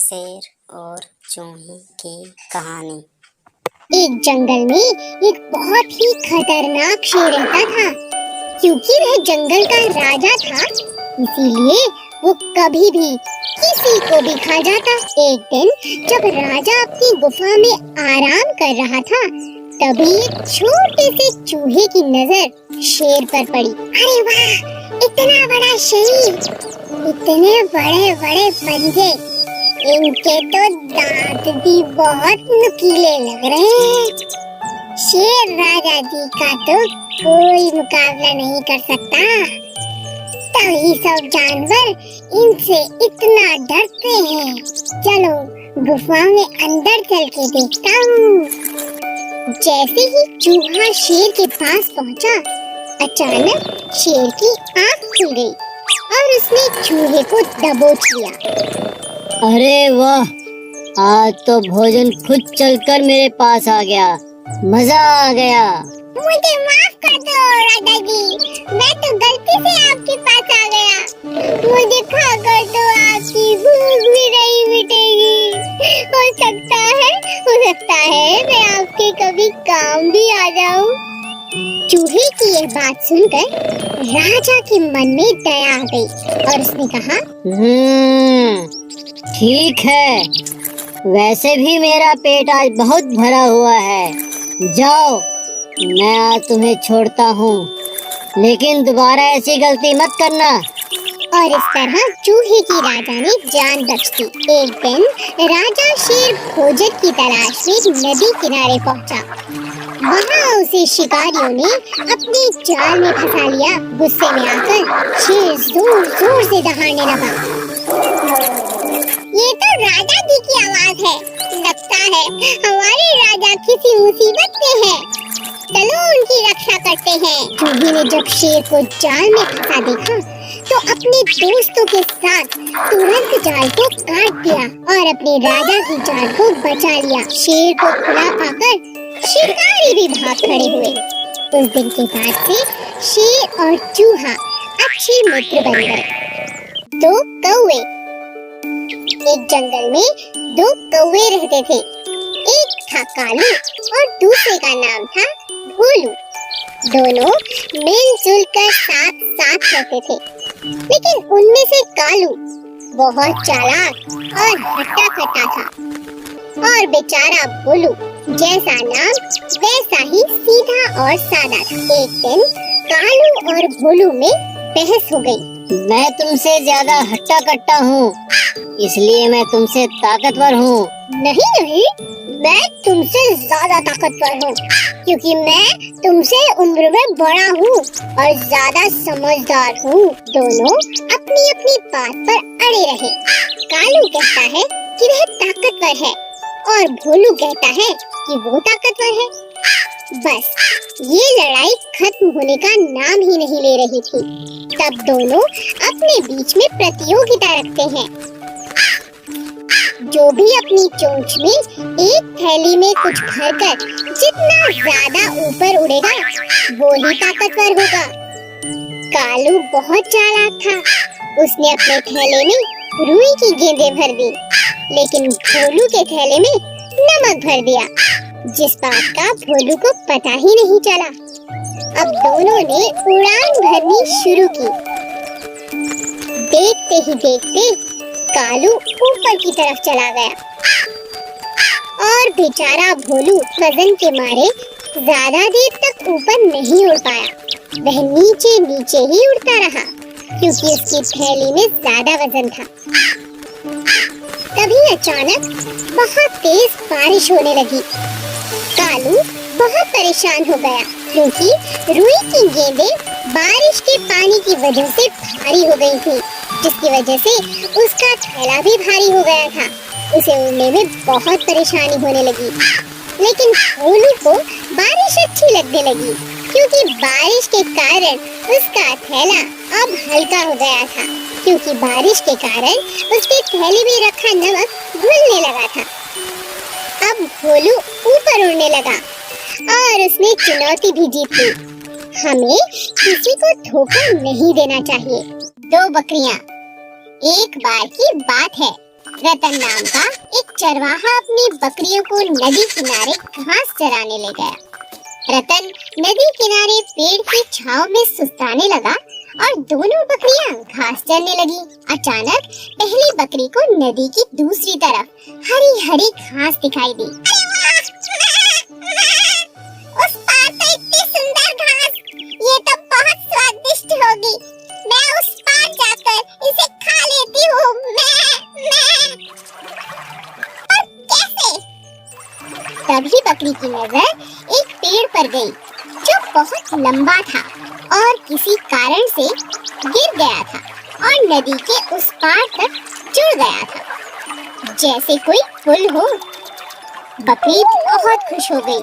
शेर और चूहे की कहानी। एक जंगल में एक बहुत ही खतरनाक शेर रहता था। क्योंकि वह जंगल का राजा था, इसीलिए वो कभी भी किसी को भी खा जाता। एक दिन जब राजा अपनी गुफा में आराम कर रहा था, तभी एक छोटे से चूहे की नजर शेर पर पड़ी। अरे वाह, इतना बड़ा शरीर, इतने बड़े बड़े पंजे, इनके तो दांत भी बहुत नुकीले लग रहे हैं। शेर राजा जी का तो कोई मुकाबला नहीं कर सकता। तभी सब जानवर इनसे इतना डरते हैं। चलो गुफा में अंदर चल के देखता हूँ। जैसे ही चूहा शेर के पास पहुँचा, अचानक शेर की आँख खुल गई और उसने चूहे को दबोच लिया। अरे वाह, आज तो भोजन खुद चलकर मेरे पास आ गया, मजा आ गया। मुझे माफ कर दो राजा जी, मैं तो गलती से आपके पास आ गया। मुझे खाकर तो आपकी भूख भी नहीं मिटेगी। हो सकता है मैं आपके कभी काम भी आ जाऊं। चूहे की यह बात सुनकर राजा के मन में दया आ गई और उसने कहा, ठीक है, वैसे भी मेरा पेट आज बहुत भरा हुआ है। जाओ, मैं आज तुम्हें छोड़ता हूँ, लेकिन दोबारा ऐसी गलती मत करना। और इस तरह चूहे की राजा ने जान बख्श दी। एक दिन राजा शेर भोजन की तलाश में नदी किनारे पहुँचा। वहाँ उसे शिकारियों ने अपने जाल में फंसा लिया। गुस्से में आकर शेर जोर जोर से दहाड़ने लगा। ये तो राजा जी की आवाज है। लगता है हमारे राजा किसी मुसीबत में है। चलो उनकी रक्षा करते हैं। चूहे ने जब शेर को जाल में फंसा देखा, तो अपने दोस्तों के साथ तुरंत जाल को काट दिया और अपने राजा की जान को बचा लिया। शेर को खुला पाकर शिकारी भी भाग खड़े हुए। उस दिन के बाद से शेर और चूहा अच्छे मित्र बन गए। दो कौवे। एक जंगल में दो कौवे रहते थे। एक था कालू और दूसरे का नाम था भोलू। दोनों मिलजुल कर साथ साथ रहते थे, लेकिन उनमें से कालू बहुत चालाक और हट्टा-कट्टा था और बेचारा भोलू जैसा नाम वैसा ही सीधा और सादा था। एक दिन कालू और भोलू में बहस हो गई। मैं तुमसे ज्यादा हट्टा कट्टा हूँ, इसलिए मैं तुमसे ताकतवर हूँ। नहीं, मैं तुमसे ज्यादा ताकतवर हूँ, क्योंकि मैं तुमसे उम्र में बड़ा हूँ और ज्यादा समझदार हूँ। दोनों अपनी अपनी बात पर अड़े रहे। कालू कहता है कि वह ताकतवर है और भोलू कहता है कि वो ताकतवर है। बस ये लड़ाई खत्म होने का नाम ही नहीं ले रही थी। तब दोनों अपने बीच में प्रतियोगिता रखते हैं। जो भी अपनी चोंच में एक थैली में कुछ भरकर जितना ज्यादा ऊपर उड़ेगा, वो ही ताकतवर होगा। कालू बहुत चालाक था। उसने अपने थैले में रुई की गेंदें भर दी, लेकिन भोलू के थैले में नमक भर दिया, जिस बात का भोलू को पता ही नहीं चला। अब दोनों ने उड़ान भरनी शुरू की। देखते ही देखते कालू ऊपर की तरफ चला गया और बेचारा भोलू वजन के मारे ज्यादा देर तक ऊपर नहीं उड़ पाया। वह नीचे नीचे ही उड़ता रहा, क्योंकि उसकी थैली में ज्यादा वजन था। तभी अचानक बहुत तेज बारिश होने लगी। कालू बहुत परेशान हो गया, क्योंकि रुई की गेंदें बारिश के पानी की वजह से भारी हो गई थी, जिसकी वजह से उसका थैला भी भारी हो गया था। उसे उड़ने में बहुत परेशानी होने लगी। लेकिन भोलू को बारिश अच्छी लगने लगी, क्योंकि बारिश के कारण उसका थैला अब हल्का हो गया था, क्योंकि बारिश के कारण उसके थैले में रखा नमक घुलने लगा था। अब भोलू ऊपर उड़ने लगा और उसने चुनौती भी जीत ली। हमें किसी को धोखा नहीं देना चाहिए। दो बकरियां। एक बार की बात है, रतन नाम का एक चरवाहा अपनी बकरियों को नदी किनारे घास चराने ले गया। रतन नदी किनारे पेड़ की छांव में सुस्ताने लगा और दोनों बकरियां घास चरने लगी। अचानक पहली बकरी को नदी की दूसरी तरफ हरी हरी घास दिखाई दी। उस पार तो इतनी सुंदर घास, ये तो बहुत स्वादिष्ट होगी। मैं उस पार जाकर इसे खा लेती हूँ। और कैसे? तभी बकरी की नजर एक पेड़ पर गई जो बहुत लंबा था और किसी कारण से गिर गया था और नदी के उस पार तक जुड़ गया था, जैसे कोई पुल हो। बकरी बहुत खुश हो गई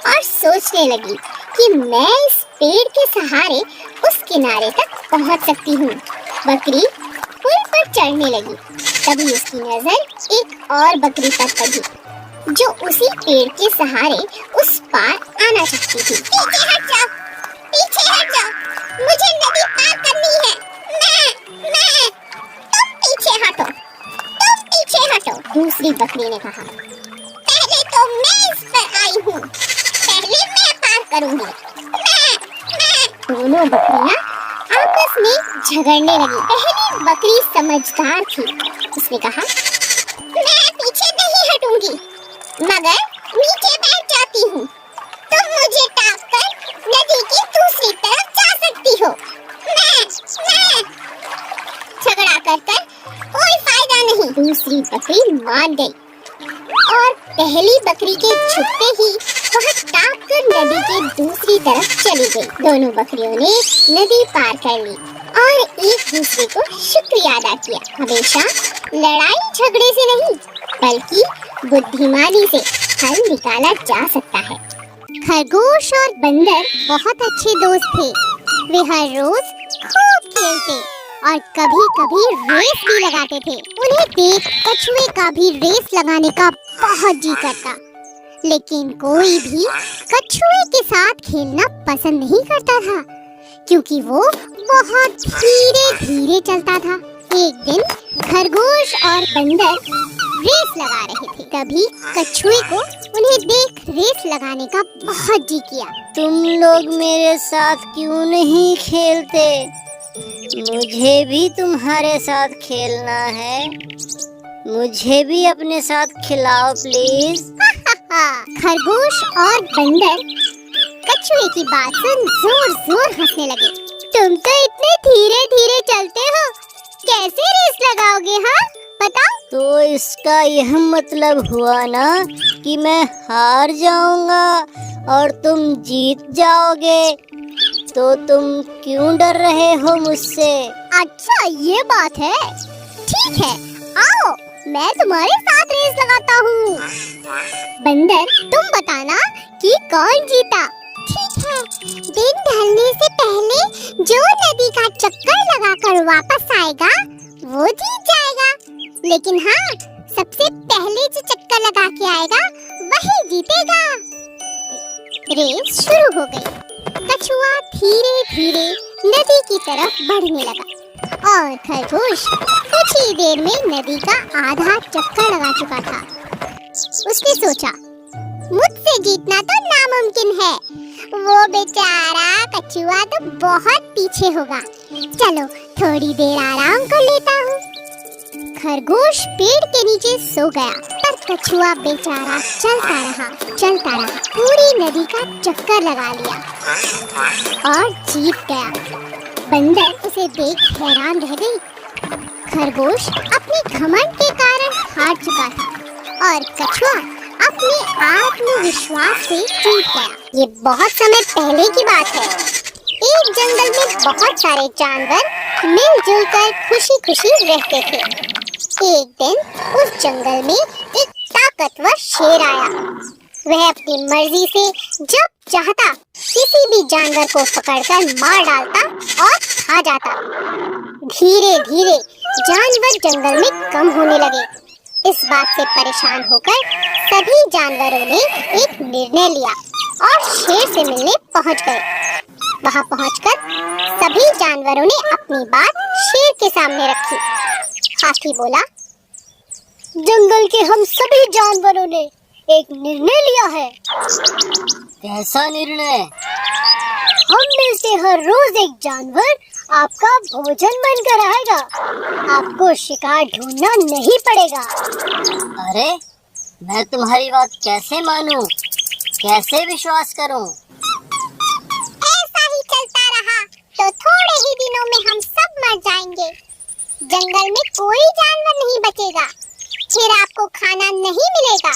और सोचने लगी कि मैं इस पेड़ के सहारे उस किनारे तक पहुंच सकती हूँ। बकरी पुल पर चढ़ने लगी। तभी उसकी नजर एक और बकरी पर पड़ी जो उसी पेड़ के सहारे उस पार आना चाहती थी। पीछे हट जाओ, पीछे हट जाओ, मुझे नदी पार करनी है। मैं तुम पीछे हटो, तुम पीछे हटो, दूसरी बकरी ने कहा। पहले तो मैं इस पर आई हूँ, पहले मैं पार करूंगी। दोनों बकरियां आपस में झगड़ने लगी। पहली बकरी समझदार थी, उसने कहा, मैं पीछे नहीं हटूंगी, मगर नीचे बैठ जाती हूँ। तुम मुझे टाप कर नदी की दूसरी तरफ जा सकती हो। मैं झगड़ा कर कोई फायदा नहीं। दूसरी बकरी मान गई और पहली बकरी के छुपते ही वह टाप कर नदी के दूसरी तरफ चली गई। दोनों बकरियों ने नदी पार कर ली और एक दूसरे को शुक्रिया अदा किया। हमेशा लड़ाई झगड़े से नहीं, बल्कि बुद्धिमानी से हल निकाला जा सकता है। खरगोश और बंदर बहुत अच्छे दोस्त थे। वे हर रोज खूब खेलते और कभी कभी रेस भी लगाते थे। उन्हें देख कछुए का भी रेस लगाने का बहुत जी करता, लेकिन कोई भी कछुए के साथ खेलना पसंद नहीं करता था, क्योंकि वो बहुत धीरे धीरे चलता था। एक दिन खरगोश और बंदर रेस लगा रहे थे। तभी कछुए को उन्हें देख रेस लगाने का बहुत जी किया। तुम लोग मेरे साथ क्यों नहीं खेलते? मुझे भी तुम्हारे साथ खेलना है। मुझे भी अपने साथ खिलाओ प्लीज। खरगोश और बंदर कछुए की बात सुन जोर जोर हंसने लगे। तुम तो इतने धीरे धीरे चलते हो, कैसे रेस लगाओगे? हाँ बताओ। तो इसका यह मतलब हुआ ना कि मैं हार जाऊंगा और तुम जीत जाओगे। तो तुम क्यों डर रहे हो मुझसे? अच्छा ये बात है, ठीक है, आओ मैं तुम्हारे साथ रेस लगाता हूँ। बंदर तुम बताना कि कौन जीता। ठीक है, दिन ढलने से पहले जो नदी का चक्कर लगाकर वापस आएगा वो जीत जाएगा। लेकिन हाँ, सबसे पहले जो चक्कर लगा के आएगा वही जीतेगा। रेस शुरू हो गई। कछुआ धीरे धीरे नदी की तरफ बढ़ने लगा और खरगोश कुछ ही देर में नदी का आधा चक्कर लगा चुका था। उसने सोचा, मुझसे जीतना तो नामुमकिन है, वो बेचारा कछुआ तो बहुत पीछे होगा। चलो थोड़ी देर आराम कर लेता हूँ। खरगोश पेड़ के नीचे सो गया, पर कछुआ बेचारा चलता रहा, पूरी नदी का चक्कर लगा लिया और जीत गया। बंदर उसे देख हैरान रह गई। खरगोश अपने घमंड के कारण हार चुका था और कछुआ अपने आत्मविश्वास से जीत गया। ये बहुत समय पहले की बात है। एक जंगल में बहुत सारे जानवर मिलजुल कर खुशी खुशी रहते थे। एक दिन उस जंगल में एक ताकतवर शेर आया। वह अपनी मर्जी से जब चाहता किसी भी जानवर को पकड़कर मार डालता और खा जाता। धीरे धीरे जानवर जंगल में कम होने लगे। इस बात से परेशान होकर सभी जानवरों ने एक निर्णय लिया और शेर से मिलने पहुंच गए। वहां पहुंचकर सभी जानवरों ने अपनी बात शेर के सामने रखी। हाथी बोला, जंगल के हम सभी जानवरों ने एक निर्णय लिया है। कैसा निर्णय? हम में से हर रोज एक जानवर आपका भोजन बनकर आएगा। आपको शिकार ढूंढना नहीं पड़ेगा। अरे, मैं तुम्हारी बात कैसे मानूं? कैसे विश्वास करूं? ऐसा ही चलता रहा तो थोड़े ही दिनों में हम सब मर जाएंगे। जंगल में कोई जानवर नहीं बचेगा। फिर आपको खाना नहीं मिलेगा।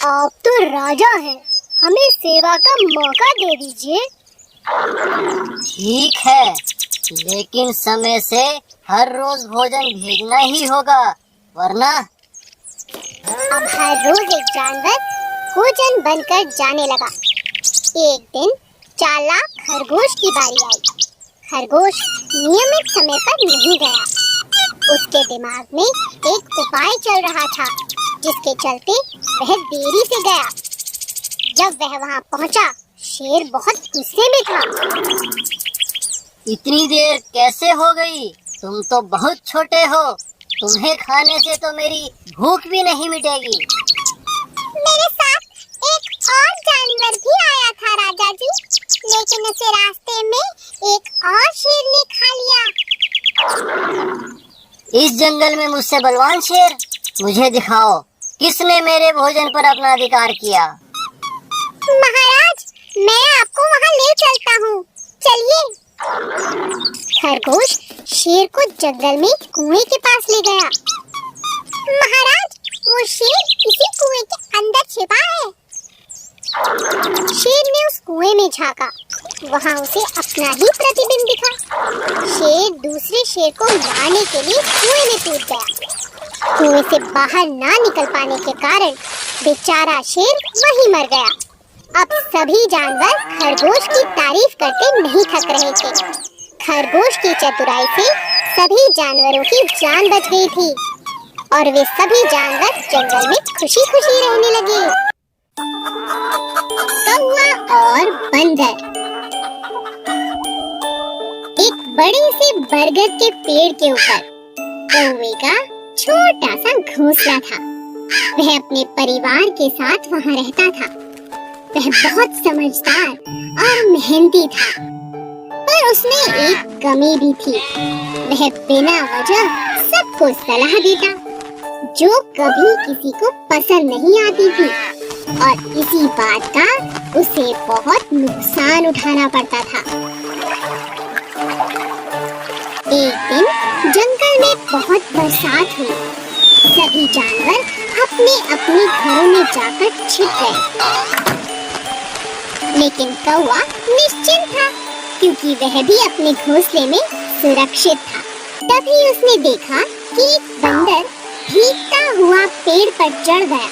आप तो राजा हैं, हमें सेवा का मौका दे दीजिए। ठीक है, लेकिन समय से हर रोज भोजन भेजना ही होगा, वरना अब हर रोज एक जानवर भोजन बनकर जाने लगा। एक दिन चालाक खरगोश की बारी आई। खरगोश नियमित समय पर नहीं गया। उसके दिमाग में एक उपाय चल रहा था, जिसके चलते वह देरी से गया। जब वह वहां पहुंचा, शेर बहुत गुस्से में था। इतनी देर कैसे हो गई? तुम तो बहुत छोटे हो। तुम्हें खाने से तो मेरी भूख भी नहीं मिटेगी। मेरे साथ एक और जानवर भी आया था राजा जी, लेकिन उसे रास्ते में एक और शेर ने खा लिया। इस जंगल में मुझसे बलवान शेर? मुझे दिखाओ, किसने मेरे भोजन पर अपना अधिकार किया? महाराज, मैं आपको वहाँ ले चलता हूँ, चलिए। खरगोश शेर को जंगल में कुएं के पास ले गया। महाराज, वो शेर इसी कुएं के अंदर छिपा है। शेर ने उस कुएं में झांका। वहाँ उसे अपना ही प्रतिबिंब दिखा। शेर दूसरे शेर को मारने के लिए कुएं में कूद गया। कुएं से बाहर ना निकल पाने के कारण बेचारा शेर वहीं मर गया। अब सभी जानवर खरगोश की तारीफ करते नहीं थक रहे थे। खरगोश की चतुराई से सभी जानवरों की जान बच गई थी और वे सभी जानवर जंगल में खुशी-खुशी रहने लगे। कौवा और बंदर। एक बड़े से बरगद के पेड़ के ऊपर कौवे का छोटा सा घोंसला था। वह अपने परिवार के साथ वहाँ रहता था। वह बहुत समझदार और मेहनती था, पर उसमें एक कमी भी थी। वह बिना वजह सबको सलाह देता, जो कभी किसी को पसंद नहीं आती थी, और इसी बात का उसे बहुत नुकसान उठाना पड़ता था। एक दिन जंगल में बहुत बरसात हुई। सभी जानवर अपने अपने घरों में जाकर छिप गए, लेकिन कौवा निश्चिंत था, क्योंकि वह भी अपने घोंसले में सुरक्षित था। तभी उसने देखा कि एक बंदर भीगता हुआ पेड़ पर चढ़ गया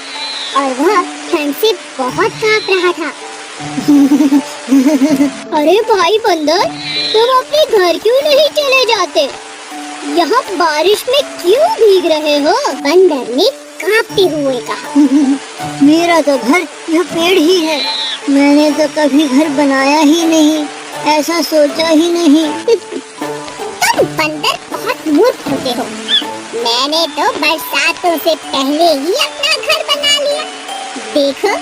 और वह ठंड से बहुत कांप रहा था। अरे भाई बंदर, तुम अपने घर क्यों नहीं चले जाते? यहाँ बारिश में क्यों भीग रहे हो? बंदर ने कांपते हुए कहा। मेरा तो घर यह पेड़ ही है। मैंने तो कभी घर बनाया ही नहीं, ऐसा सोचा ही नहीं। तुम बंदर बहुत मूर्ख होते हो। मैंने तो बरसातों से पहले ही अपना घर बना लिया। देखो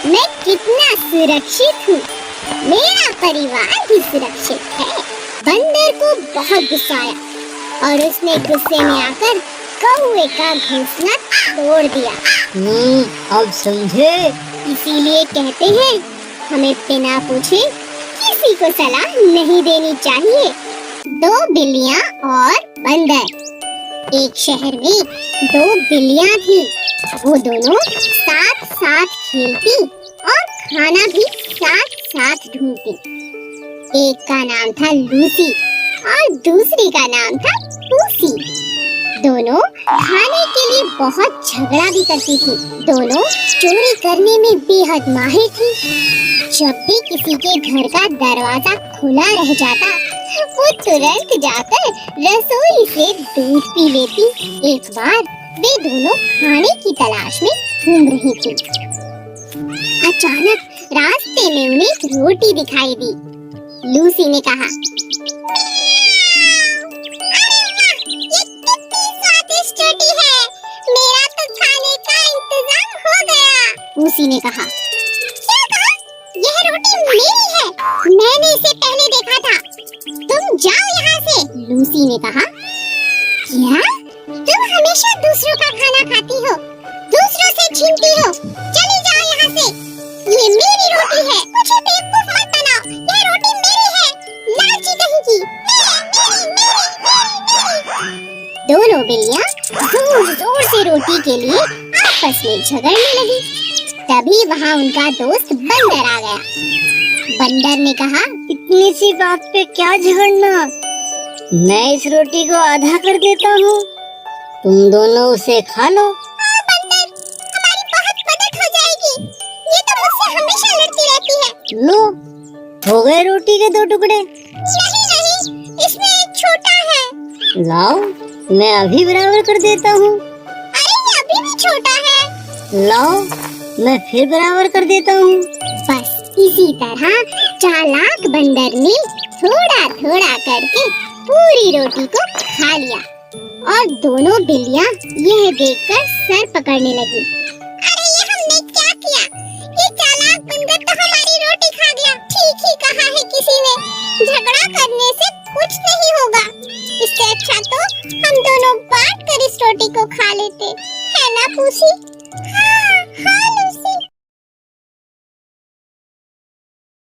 मैं कितना सुरक्षित हूँ। मेरा परिवार भी सुरक्षित है। बंदर को बहुत गुस्सा आया और उसने गुस्से में आकर कौवे का घोंसला तोड़ दिया। अब समझे? इसीलिए कहते हैं, हमें बिना पूछे किसी को सलाह नहीं देनी चाहिए। दो बिल्लियाँ और बंदर। एक शहर में दो बिल्लियाँ थीं। वो दोनों साथ साथ खेलती और खाना भी साथ साथ ढूंढती। एक का नाम था लूसी और दूसरी का नाम था पूसी। दोनों खाने के लिए बहुत झगड़ा भी करती थी। दोनों चोरी करने में बेहद माहिर थी। जब भी किसी के घर का दरवाजा खुला रह जाता, वो तुरंत जाकर रसोई से दूध पी लेती। एक बार वे दोनों खाने की तलाश में घूम रही थी। अचानक रास्ते में उन्हें एक रोटी दिखाई दी। लूसी ने कहा, रोटी है, मेरा पूसी ने कहा। क्या कहा? यह रोटी मेरी है, मैंने इसे पहले देखा था। तुम जाओ यहाँ से, लूसी ने कहा। क्या? तुम हमेशा दूसरों का खाना खाती हो, दूसरों से छीनती हो। चली जाओ यहाँ से, ये मेरी रोटी है। मुझे बेवकूफ मत बनाओ, यह रोटी मेरी है, लालची कहीं की। दोनों बिल्लियाँ जोर जोर से रोटी के लिए आपस में झगड़ने लगी। तभी वहाँ उनका दोस्त बंदर आ गया। बंदर ने कहा, इतनी सी बात पे क्या झगड़ना, मैं इस रोटी को आधा कर देता हूँ, तुम दोनों उसे खा लो। बंदर, हमारी बहुत मदद हो जाएगी, ये तो मुझसे हमेशा लड़ती रहती है। लो, हो गए रोटी के 2 टुकड़े। नहीं, इसमें एक छोटा है। लाओ, मैं अभी बराबर कर देता हूँ। अरे ये अभी भी छोटा है। लाओ, मैं फिर बराबर कर देता हूँ। बस इसी तरह चालाक बंदर ने थोड़ा थोड़ा करके पूरी रोटी को खा लिया और दोनों बिल्लियाँ यह देखकर सर पकड़ने लगी। अरे ये हमने क्या किया? ये चालाक बंदर तो हमारी रोटी खा गया। ठीक ही कहा है किसी ने, झगड़ा करने से कुछ नहीं होगा। इससे अच्छा तो हम दोनों बांट कर इस रोटी को खा लेते, है ना पूसी? हाँ, हाँ लूसी।